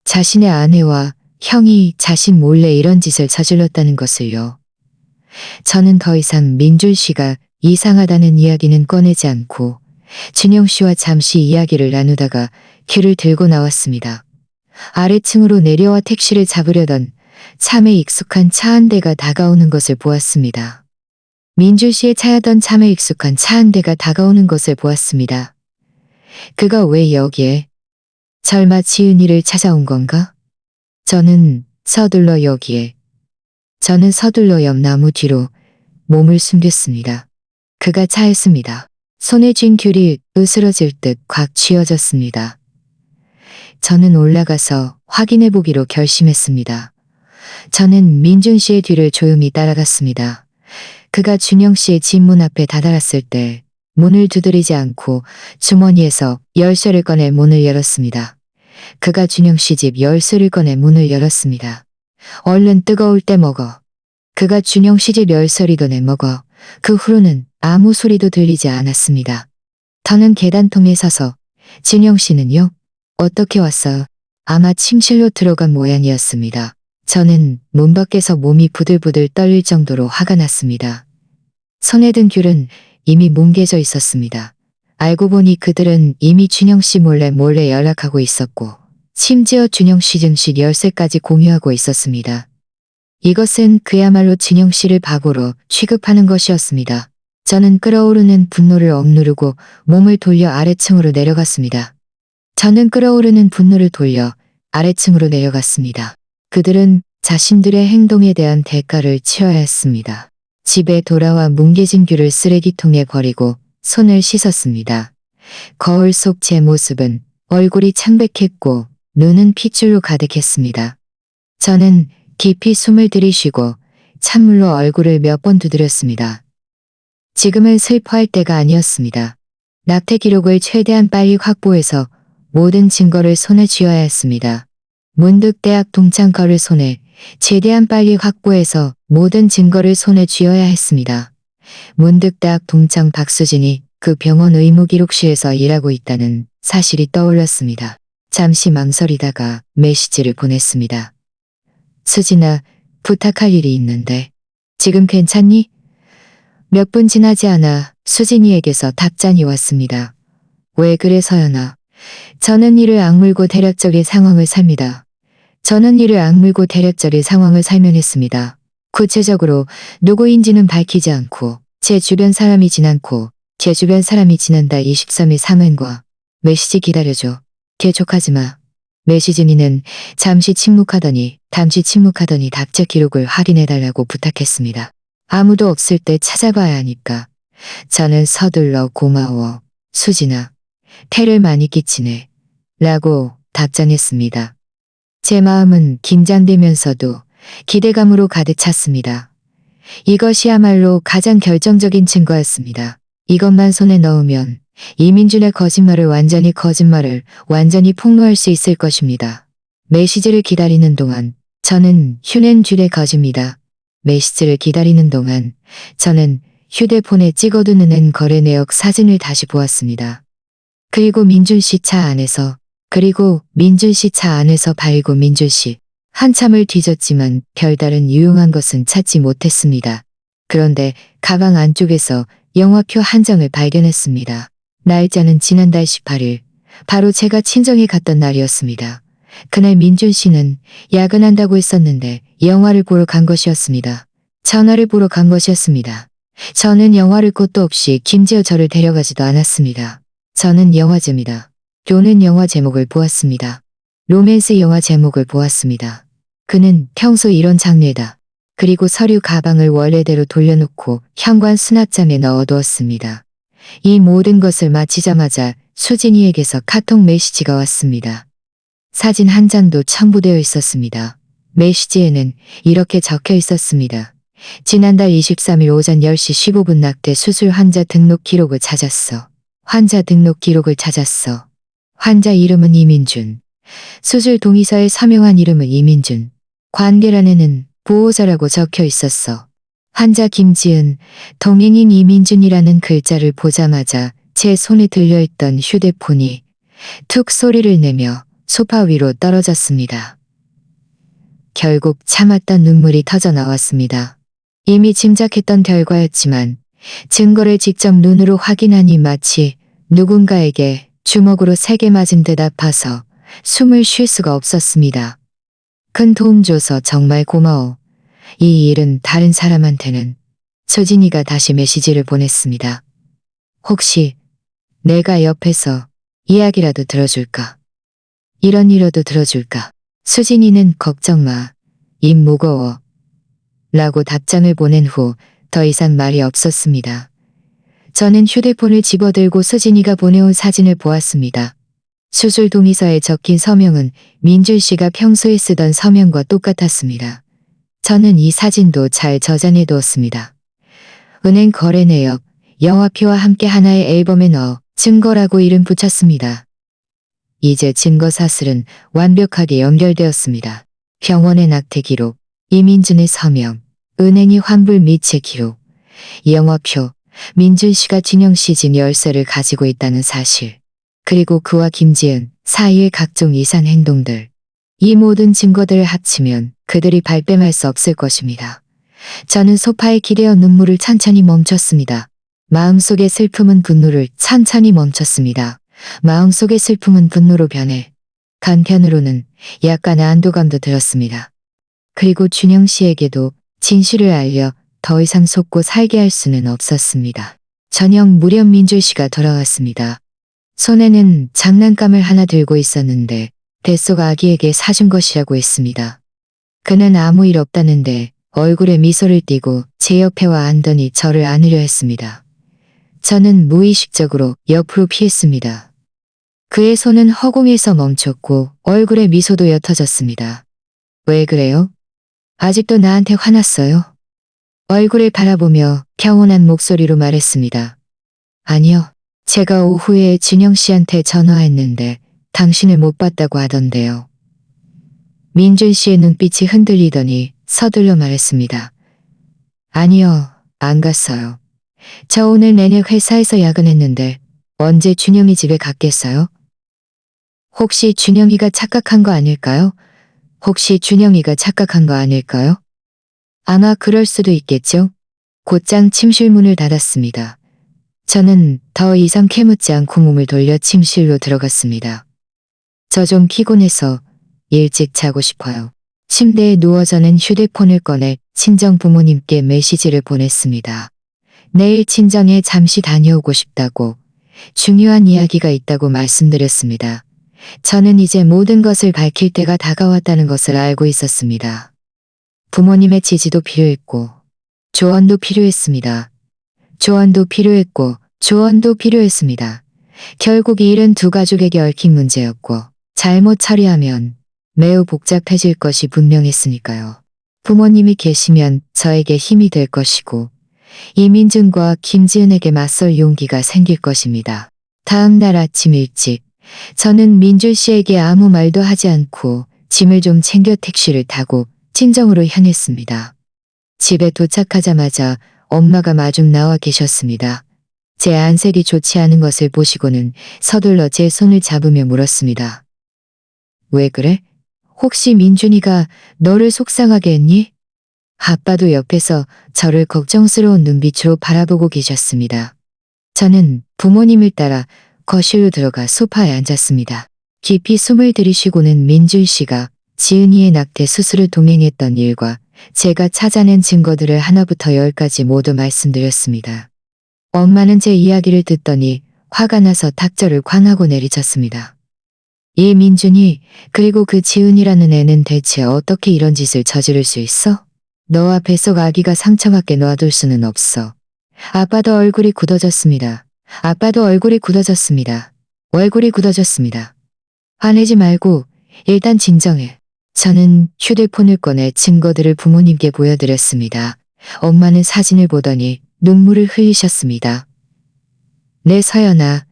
자신의 아내와 형이 자신 몰래 이런 짓을 저질렀다는 것을요. 저는 더 이상 민준 씨가 이상하다는 이야기는 꺼내지 않고 준영 씨와 잠시 이야기를 나누다가 귀를 들고 나왔습니다. 아래층으로 내려와 택시를 잡으려던 참에 익숙한 차 한 대가 다가오는 것을 보았습니다. 민준 씨의 차였던 참에 익숙한 차 한 대가 다가오는 것을 보았습니다. 그가 왜 여기에? 설마 지은이를 찾아온 건가? 저는 서둘러 옆 나무 뒤로 몸을 숨겼습니다. 그가 차였습니다. 손에 쥔 귤이 으스러질 듯 꽉 쥐어졌습니다. 저는 올라가서 확인해 보기로 결심했습니다. 저는 민준 씨의 뒤를 조용히 따라갔습니다. 그가 준영 씨의 집 문 앞에 다다랐을 때 문을 두드리지 않고 주머니에서 열쇠를 꺼내 문을 열었습니다. 그가 준영 씨 집 열쇠를 꺼내 문을 열었습니다. 얼른 뜨거울 때 먹어. 그가 준영 씨 집 열쇠를 꺼내 먹어. 그 후로는 아무 소리도 들리지 않았습니다. 저는 계단통에 서서 준영 씨는요? 어떻게 왔어요? 아마 침실로 들어간 모양이었습니다. 저는 문 밖에서 몸이 부들부들 떨릴 정도로 화가 났습니다. 손에 든 귤은 이미 뭉개져 있었습니다. 알고 보니 그들은 이미 준영 씨 몰래 연락하고 있었고, 심지어 준영 씨 증식 열쇠까지 공유하고 있었습니다. 이것은 그야말로 준영 씨를 바보로 취급하는 것이었습니다. 저는 끓어오르는 분노를 억누르고 몸을 돌려 아래층으로 내려갔습니다. 저는 끓어오르는 분노를 돌려 아래층으로 내려갔습니다. 그들은 자신들의 행동에 대한 대가를 치러야 했습니다. 집에 돌아와 뭉개진 귤을 쓰레기통에 버리고 손을 씻었습니다. 거울 속 제 모습은 얼굴이 창백했고 눈은 핏줄로 가득했습니다. 저는 깊이 숨을 들이쉬고 찬물로 얼굴을 몇 번 두드렸습니다. 지금은 슬퍼할 때가 아니었습니다. 낙태 기록을 최대한 빨리 확보해서 모든 증거를 손에 쥐어야 했습니다. 문득 대학 동창 거를 손에 최대한 빨리 확보해서 모든 증거를 손에 쥐어야 했습니다. 문득 대학 동창 박수진이 그 병원 의무기록실에서 일하고 있다는 사실이 떠올랐습니다. 잠시 망설이다가 메시지를 보냈습니다. 수진아, 부탁할 일이 있는데 지금 괜찮니? 몇 분 지나지 않아 수진이에게서 답장이 왔습니다. 왜 그래 서연아. 저는 이를 악물고 대략적인 상황을 삽니다. 저는 이를 악물고 대략적인 상황을 설명했습니다. 구체적으로 누구인지는 밝히지 않고 제 주변 사람이 지난다 23일 상흔과 메시지 기다려줘. 개촉하지 마. 메시지니는 잠시 침묵하더니 답장 기록을 확인해달라고 부탁했습니다. 아무도 없을 때 찾아봐야 하니까. 저는 서둘러 고마워. 수진아. 태를 많이 끼치네. 라고 답장했습니다. 제 마음은 긴장되면서도 기대감으로 가득 찼습니다. 이것이야말로 가장 결정적인 증거였습니다. 이것만 손에 넣으면 이민준의 거짓말을 완전히 폭로할 수 있을 것입니다. 메시지를 기다리는 동안 저는 휴낸줄의 거짓입니다. 메시지를 기다리는 동안 저는 휴대폰에 찍어둔 은행 거래 내역 사진을 다시 보았습니다. 그리고 민준 씨 차 안에서 발고 민준 씨 한참을 뒤졌지만 별다른 유용한 것은 찾지 못했습니다. 그런데 가방 안쪽에서 영화표 한 장을 발견했습니다. 날짜는 지난달 18일, 바로 제가 친정에 갔던 날이었습니다. 그날 민준 씨는 야근한다고 했었는데 영화를 보러 간 것이었습니다. 전화를 보러 간 것이었습니다. 저는 영화를 것도 없이 김지어 저를 데려가지도 않았습니다. 저는 영화제입니다. 또는 영화 제목을 보았습니다. 로맨스 영화 제목을 보았습니다. 그는 평소 이런 장르다. 그리고 서류 가방을 원래대로 돌려놓고 현관 수납장에 넣어두었습니다. 이 모든 것을 마치자마자 수진이에게서 카톡 메시지가 왔습니다. 사진 한 장도 첨부되어 있었습니다. 메시지에는 이렇게 적혀 있었습니다. 지난달 23일 오전 10시 15분 낙태 수술 환자 등록 기록을 찾았어. 환자 등록 기록을 찾았어. 환자 이름은 이민준. 수술 동의서에 서명한 이름은 이민준. 관계란에는 보호자라고 적혀 있었어. 환자 김지은, 동행인 이민준이라는 글자를 보자마자 제 손에 들려있던 휴대폰이 툭 소리를 내며 소파 위로 떨어졌습니다. 결국 참았던 눈물이 터져 나왔습니다. 이미 짐작했던 결과였지만 증거를 직접 눈으로 확인하니 마치 누군가에게 주먹으로 세게 맞은 듯 아파서 숨을 쉴 수가 없었습니다. 큰 도움 줘서 정말 고마워. 이 일은 다른 사람한테는. 수진이가 다시 메시지를 보냈습니다. 혹시 내가 옆에서 이야기라도 들어줄까? 이런 이라도 들어줄까? 수진이는 걱정 마. 입 무거워. 라고 답장을 보낸 후 더 이상 말이 없었습니다. 저는 휴대폰을 집어들고 수진이가 보내온 사진을 보았습니다. 수술 동의서에 적힌 서명은 민준 씨가 평소에 쓰던 서명과 똑같았습니다. 저는 이 사진도 잘 저장해 두었습니다. 은행 거래 내역, 영화표와 함께 하나의 앨범에 넣어 증거라고 이름 붙였습니다. 이제 증거 사슬은 완벽하게 연결되었습니다. 병원의 낙태 기록, 이민준의 서명, 은행의 환불 미체 기록, 영화표, 민준 씨가 준영 씨 집 열쇠를 가지고 있다는 사실, 그리고 그와 김지은 사이의 각종 이상 행동들. 이 모든 증거들을 합치면 그들이 발뺌할 수 없을 것입니다. 저는 소파에 기대어 눈물을 천천히 멈췄습니다. 마음속의 슬픔은 분노를 천천히 멈췄습니다. 마음속의 슬픔은 분노로 변해 간편으로는 약간 안도감도 들었습니다. 그리고 준영 씨에게도 진실을 알려 더 이상 속고 살게 할 수는 없었습니다. 저녁 무렵 민줄 씨가 돌아왔습니다. 손에는 장난감을 하나 들고 있었는데 뱃속 아기에게 사준 것이라고 했습니다. 그는 아무 일 없다는데 얼굴에 미소를 띠고 제 옆에 와 앉더니 저를 안으려 했습니다. 저는 무의식적으로 옆으로 피했습니다. 그의 손은 허공에서 멈췄고 얼굴에 미소도 옅어졌습니다. 왜 그래요? 아직도 나한테 화났어요? 얼굴을 바라보며 평온한 목소리로 말했습니다. 아니요. 제가 오후에 준영 씨한테 전화했는데 당신을 못 봤다고 하던데요. 민준 씨의 눈빛이 흔들리더니 서둘러 말했습니다. 아니요, 안 갔어요. 저 오늘 내내 회사에서 야근했는데 언제 준영이 집에 갔겠어요? 혹시 준영이가 착각한 거 아닐까요? 혹시 준영이가 착각한 거 아닐까요? 아마 그럴 수도 있겠죠? 곧장 침실문을 닫았습니다. 저는 더 이상 캐묻지 않고 몸을 돌려 침실로 들어갔습니다. 저 좀 피곤해서 일찍 자고 싶어요. 침대에 누워 저는 휴대폰을 꺼내 친정 부모님께 메시지를 보냈습니다. 내일 친정에 잠시 다녀오고 싶다고 중요한 이야기가 있다고 말씀드렸습니다. 저는 이제 모든 것을 밝힐 때가 다가왔다는 것을 알고 있었습니다. 부모님의 지지도 필요했고 조언도 필요했습니다. 조언도 필요했고 조언도 필요했습니다. 결국 이 일은 두 가족에게 얽힌 문제였고 잘못 처리하면 매우 복잡해질 것이 분명했으니까요. 부모님이 계시면 저에게 힘이 될 것이고 이민준과 김지은에게 맞설 용기가 생길 것입니다. 다음 날 아침 일찍 저는 민준 씨에게 아무 말도 하지 않고 짐을 좀 챙겨 택시를 타고 친정으로 향했습니다. 집에 도착하자마자 엄마가 마중 나와 계셨습니다. 제 안색이 좋지 않은 것을 보시고는 서둘러 제 손을 잡으며 물었습니다. 왜 그래? 혹시 민준이가 너를 속상하게 했니? 아빠도 옆에서 저를 걱정스러운 눈빛으로 바라보고 계셨습니다. 저는 부모님을 따라 거실로 들어가 소파에 앉았습니다. 깊이 숨을 들이쉬고는 민준 씨가 지은이의 낙태 수술을 동행했던 일과 제가 찾아낸 증거들을 하나부터 열까지 모두 말씀드렸습니다. 엄마는 제 이야기를 듣더니 화가 나서 탁자를 쾅하고 내리쳤습니다. 이 민준이 그리고 그 지은이라는 애는 대체 어떻게 이런 짓을 저지를 수 있어? 너와 뱃속 아기가 상처받게 놔둘 수는 없어. 아빠도 얼굴이 굳어졌습니다. 아빠도 얼굴이 굳어졌습니다. 얼굴이 굳어졌습니다. 화내지 말고 일단 진정해. 저는 휴대폰을 꺼내 증거들을 부모님께 보여드렸습니다. 엄마는 사진을 보더니 눈물을 흘리셨습니다. 내 서연아,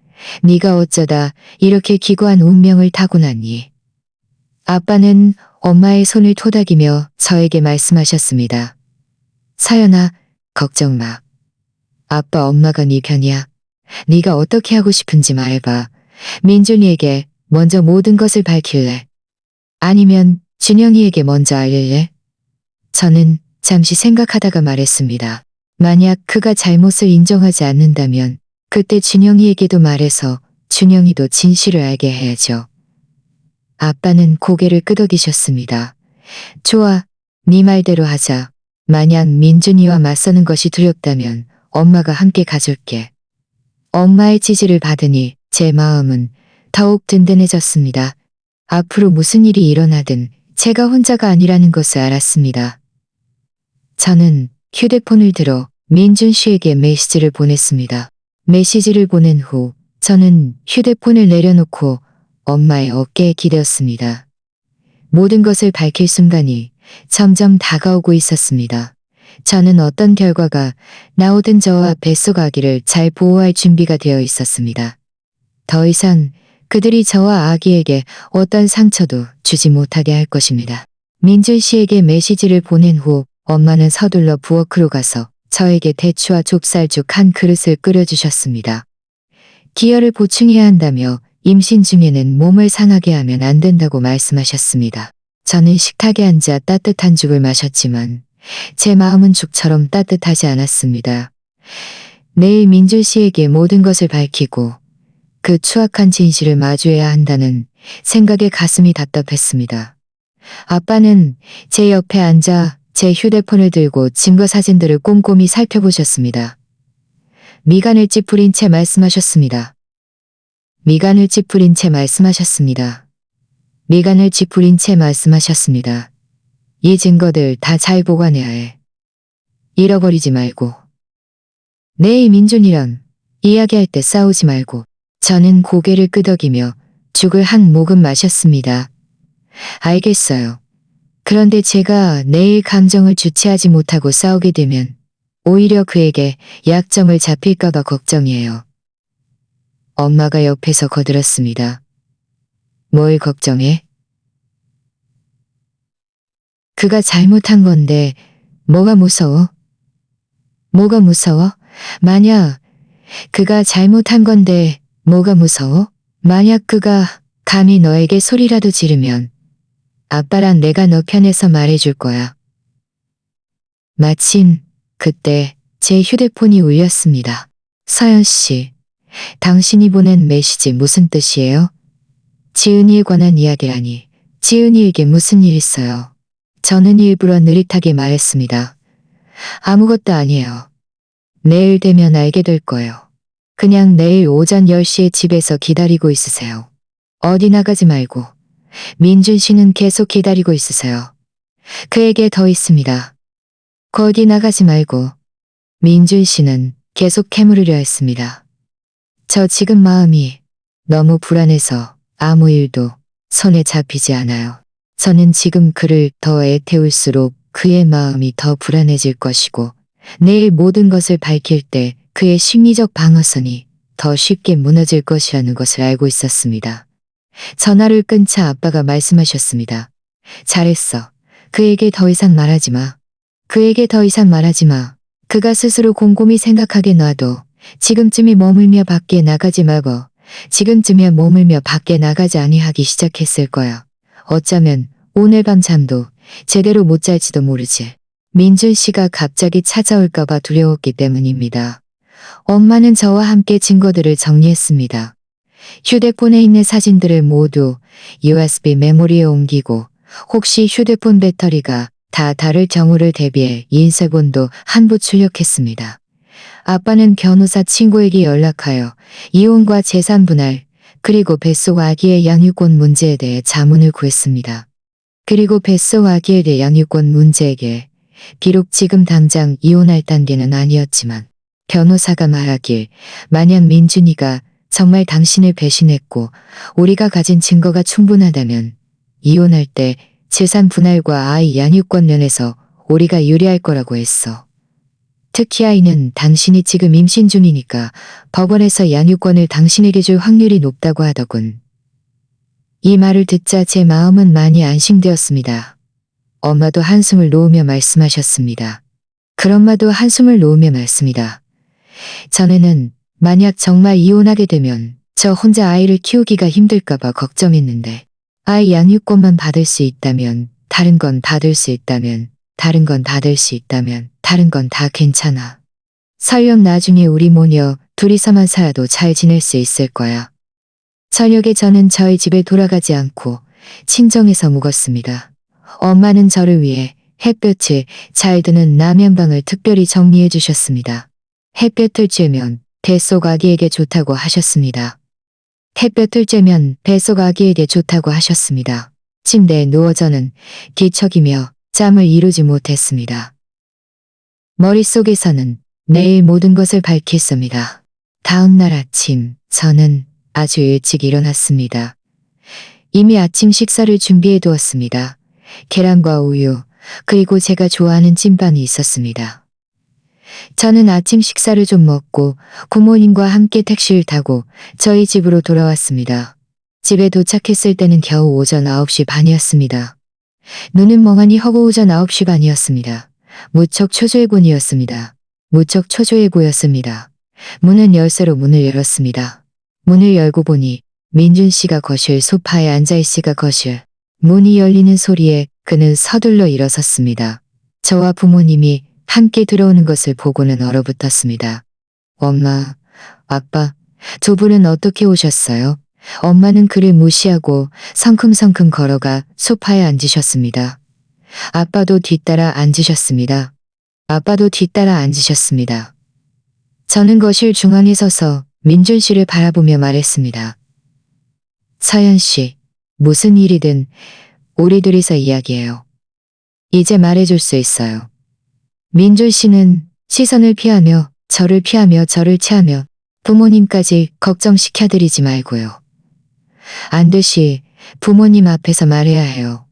네가 어쩌다 이렇게 기구한 운명을 타고났니? 아빠는 엄마의 손을 토닥이며 저에게 말씀하셨습니다. 서연아, 걱정 마. 아빠 엄마가 네 편이야. 네가 어떻게 하고 싶은지 말해봐. 민준이에게 먼저 모든 것을 밝힐래? 아니면 준영이에게 먼저 알릴래? 저는 잠시 생각하다가 말했습니다. 만약 그가 잘못을 인정하지 않는다면 그때 준영이에게도 말해서 준영이도 진실을 알게 해야죠. 아빠는 고개를 끄덕이셨습니다. 좋아, 네 말대로 하자. 만약 민준이와 맞서는 것이 두렵다면 엄마가 함께 가줄게. 엄마의 지지를 받으니 제 마음은 더욱 든든해졌습니다. 앞으로 무슨 일이 일어나든 제가 혼자가 아니라는 것을 알았습니다. 저는 휴대폰을 들어 민준 씨에게 메시지를 보냈습니다. 메시지를 보낸 후 저는 휴대폰을 내려놓고 엄마의 어깨에 기대었습니다. 모든 것을 밝힐 순간이 점점 다가오고 있었습니다. 저는 어떤 결과가 나오든 저와 뱃속 아기를 잘 보호할 준비가 되어 있었습니다. 더 이상 그들이 저와 아기에게 어떤 상처도 주지 못하게 할 것입니다. 민준 씨에게 메시지를 보낸 후 엄마는 서둘러 부엌으로 가서 저에게 대추와 좁쌀죽 한 그릇을 끓여주셨습니다. 기혈을 보충해야 한다며 임신 중에는 몸을 상하게 하면 안 된다고 말씀하셨습니다. 저는 식탁에 앉아 따뜻한 죽을 마셨지만 제 마음은 죽처럼 따뜻하지 않았습니다. 내일 민준 씨에게 모든 것을 밝히고 그 추악한 진실을 마주해야 한다는 생각에 가슴이 답답했습니다. 아빠는 제 옆에 앉아 제 휴대폰을 들고 증거 사진들을 꼼꼼히 살펴보셨습니다. 미간을 찌푸린 채 말씀하셨습니다. 미간을 찌푸린 채 말씀하셨습니다. 미간을 찌푸린 채 말씀하셨습니다. 이 증거들 다 잘 보관해야 해. 잃어버리지 말고. 내 민준이랑 이야기할 때 싸우지 말고. 저는 고개를 끄덕이며 죽을 한 모금 마셨습니다. 알겠어요. 그런데 제가 내일 감정을 주체하지 못하고 싸우게 되면 오히려 그에게 약점을 잡힐까봐 걱정이에요. 엄마가 옆에서 거들었습니다. 뭘 걱정해? 그가 잘못한 건데 뭐가 무서워? 뭐가 무서워? 만약 그가 잘못한 건데 뭐가 무서워? 만약 그가 감히 너에게 소리라도 지르면 아빠랑 내가 너 편에서 말해줄 거야. 마침 그때 제 휴대폰이 울렸습니다. 서연 씨, 당신이 보낸 메시지 무슨 뜻이에요? 지은이에 관한 이야기라니. 지은이에게 무슨 일 있어요? 저는 일부러 느릿하게 말했습니다. 아무것도 아니에요. 내일 되면 알게 될 거예요. 그냥 내일 오전 10시에 집에서 기다리고 있으세요. 어디 나가지 말고. 민준 씨는 계속 기다리고 있으세요. 그에게 더 있습니다. 어디 나가지 말고. 민준 씨는 계속 캐물으려 했습니다. 저 지금 마음이 너무 불안해서 아무 일도 손에 잡히지 않아요. 저는 지금 그를 더 애태울수록 그의 마음이 더 불안해질 것이고 내일 모든 것을 밝힐 때 그의 심리적 방어선이 더 쉽게 무너질 것이라는 것을 알고 있었습니다. 전화를 끈 차 아빠가 말씀하셨습니다. 잘했어. 그에게 더 이상 말하지 마. 그에게 더 이상 말하지 마. 그가 스스로 곰곰이 생각하게 놔둬. 지금쯤이 머물며 밖에 나가지 말고 지금쯤이야 머물며 밖에 나가지 아니하기 시작했을 거야. 어쩌면 오늘 밤 잠도 제대로 못 잘지도 모르지. 민준 씨가 갑자기 찾아올까봐 두려웠기 때문입니다. 엄마는 저와 함께 증거들을 정리했습니다. 휴대폰에 있는 사진들을 모두 USB 메모리에 옮기고 혹시 휴대폰 배터리가 다 닳을 경우를 대비해 인쇄본도 한부 출력했습니다. 아빠는 변호사 친구에게 연락하여 이혼과 재산 분할 그리고 뱃속 아기의 양육권 문제에 대해 자문을 구했습니다. 그리고 뱃속 아기에 대해 양육권 문제에게 비록 지금 당장 이혼할 단계는 아니었지만 변호사가 말하길 만약 민준이가 정말 당신을 배신했고 우리가 가진 증거가 충분하다면 이혼할 때 재산 분할과 아이 양육권 면에서 우리가 유리할 거라고 했어. 특히 아이는 당신이 지금 임신 중이니까 법원에서 양육권을 당신에게 줄 확률이 높다고 하더군. 이 말을 듣자 제 마음은 많이 안심되었습니다. 엄마도 한숨을 놓으며 말씀하셨습니다. 그엄마도 한숨을 놓으며 말씀이다. 전에는 만약 정말 이혼하게 되면 저 혼자 아이를 키우기가 힘들까봐 걱정했는데 아이 양육권만 받을 수 있다면 다른 건 받을 수 있다면 다른 건 받을 수 있다면 다른 건 다 괜찮아. 설령 나중에 우리 모녀 둘이서만 살아도 잘 지낼 수 있을 거야. 저녁에 저는 저희 집에 돌아가지 않고 친정에서 묵었습니다. 엄마는 저를 위해 햇볕에 잘 드는 남양방을 특별히 정리해 주셨습니다. 햇볕을 쬐면 뱃속 아기에게 좋다고 하셨습니다. 햇볕을 쬐면 뱃속 아기에게 좋다고 하셨습니다. 침대에 누워 저는 뒤척이며 잠을 이루지 못했습니다. 머릿속에서는 내일 모든 것을 밝혔습니다. 다음 날 아침 저는 아주 일찍 일어났습니다. 이미 아침 식사를 준비해 두었습니다. 계란과 우유 그리고 제가 좋아하는 찐빵이 있었습니다. 저는 아침 식사를 좀 먹고 부모님과 함께 택시를 타고 저희 집으로 돌아왔습니다. 집에 도착했을 때는 겨우 오전 9시 반이었습니다. 눈은 멍하니 허고 오전 9시 반이었습니다. 무척 초조해곤이었습니다. 무척 초조해고였습니다. 문은 열쇠로 문을 열었습니다. 문을 열고 보니 민준 씨가 거실 소파에 앉아있으가 거실. 문이 열리는 소리에 그는 서둘러 일어섰습니다. 저와 부모님이 함께 들어오는 것을 보고는 얼어붙었습니다. 엄마, 아빠, 두 분은 어떻게 오셨어요? 엄마는 그를 무시하고 성큼성큼 걸어가 소파에 앉으셨습니다. 아빠도 뒤따라 앉으셨습니다. 아빠도 뒤따라 앉으셨습니다. 저는 거실 중앙에 서서 민준 씨를 바라보며 말했습니다. 서연 씨, 무슨 일이든 우리 둘이서 이야기해요. 이제 말해줄 수 있어요. 민준 씨는 시선을 피하며 저를 취하며 부모님까지 걱정시켜드리지 말고요. 안듯이 부모님 앞에서 말해야 해요.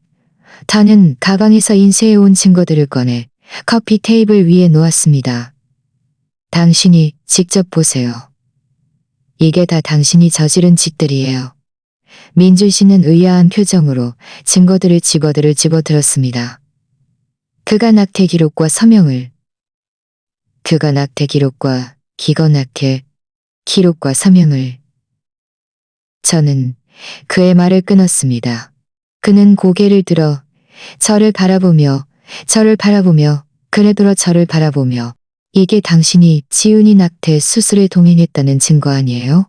저는 가방에서 인쇄해온 증거들을 꺼내 커피 테이블 위에 놓았습니다. 당신이 직접 보세요. 이게 다 당신이 저지른 짓들이에요. 민준 씨는 의아한 표정으로 증거들을 집어들었습니다. 그가 낙태 기록과 기거 낙태 기록과 서명을. 저는 그의 말을 끊었습니다. 그는 고개를 들어 저를 바라보며 그래 들어 저를 바라보며 이게 당신이 지은이 낙태 수술에 동행했다는 증거 아니에요?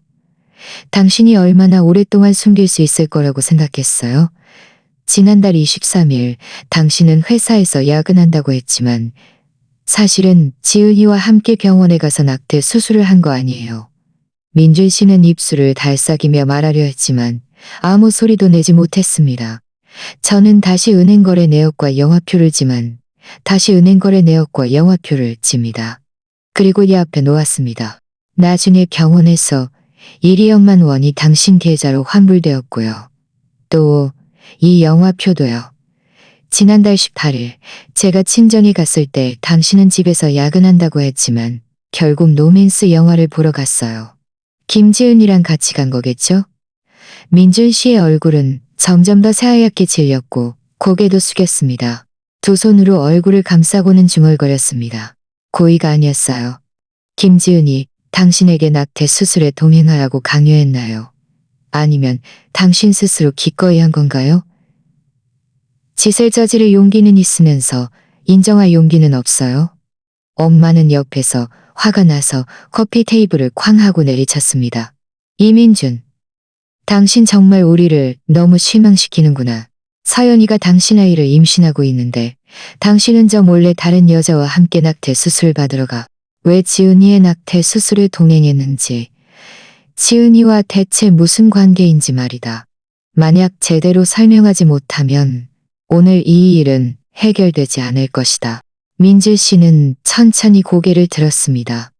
당신이 얼마나 오랫동안 숨길 수 있을 거라고 생각했어요? 지난달 23일 당신은 회사에서 야근한다고 했지만 사실은 지은이와 함께 병원에 가서 낙태 수술을 한 거 아니에요. 민준 씨는 입술을 달싹이며 말하려 했지만 아무 소리도 내지 못했습니다. 저는 다시 은행거래 내역과 영화표를 집니다. 그리고 이 앞에 놓았습니다. 나중에 병원에서 1,2억만 원이 당신 계좌로 환불되었고요. 또 이 영화표도요. 지난달 18일 제가 친정에 갔을 때 당신은 집에서 야근한다고 했지만 결국 노맨스 영화를 보러 갔어요. 김지은이랑 같이 간 거겠죠? 민준 씨의 얼굴은 점점 더 새하얗게 질렸고 고개도 숙였습니다. 두 손으로 얼굴을 감싸고는 중얼거렸습니다. 고의가 아니었어요. 김지은이 당신에게 낙태 수술에 동행하라고 강요했나요? 아니면 당신 스스로 기꺼이 한 건가요? 짓을 저지를 용기는 있으면서 인정할 용기는 없어요? 엄마는 옆에서 화가 나서 커피 테이블을 쾅 하고 내리쳤습니다. 이민준, 당신 정말 우리를 너무 실망시키는구나. 서연이가 당신 아이를 임신하고 있는데 당신은 저 몰래 다른 여자와 함께 낙태 수술 받으러 가. 왜 지은이의 낙태 수술에 동행했는지, 지은이와 대체 무슨 관계인지 말이다. 만약 제대로 설명하지 못하면 오늘 이 일은 해결되지 않을 것이다. 민준 씨는 천천히 고개를 들었습니다.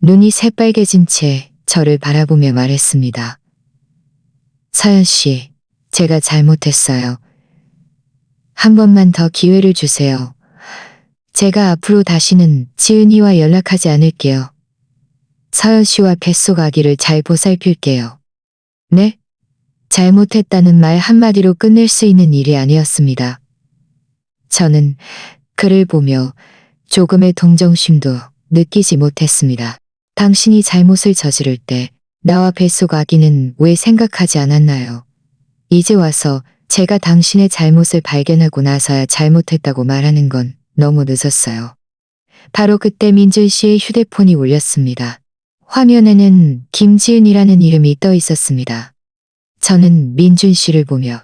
눈이 새빨개진 채 저를 바라보며 말했습니다. 서연 씨, 제가 잘못했어요. 한 번만 더 기회를 주세요. 제가 앞으로 다시는 지은이와 연락하지 않을게요. 서연 씨와 뱃속 아기를 잘 보살필게요. 네? 잘못했다는 말 한마디로 끝낼 수 있는 일이 아니었습니다. 저는 그를 보며 조금의 동정심도 느끼지 못했습니다. 당신이 잘못을 저지를 때 나와 뱃속 아기는 왜 생각하지 않았나요? 이제 와서 제가 당신의 잘못을 발견하고 나서야 잘못했다고 말하는 건 너무 늦었어요. 바로 그때 민준 씨의 휴대폰이 울렸습니다. 화면에는 김지은이라는 이름이 떠 있었습니다. 저는 민준 씨를 보며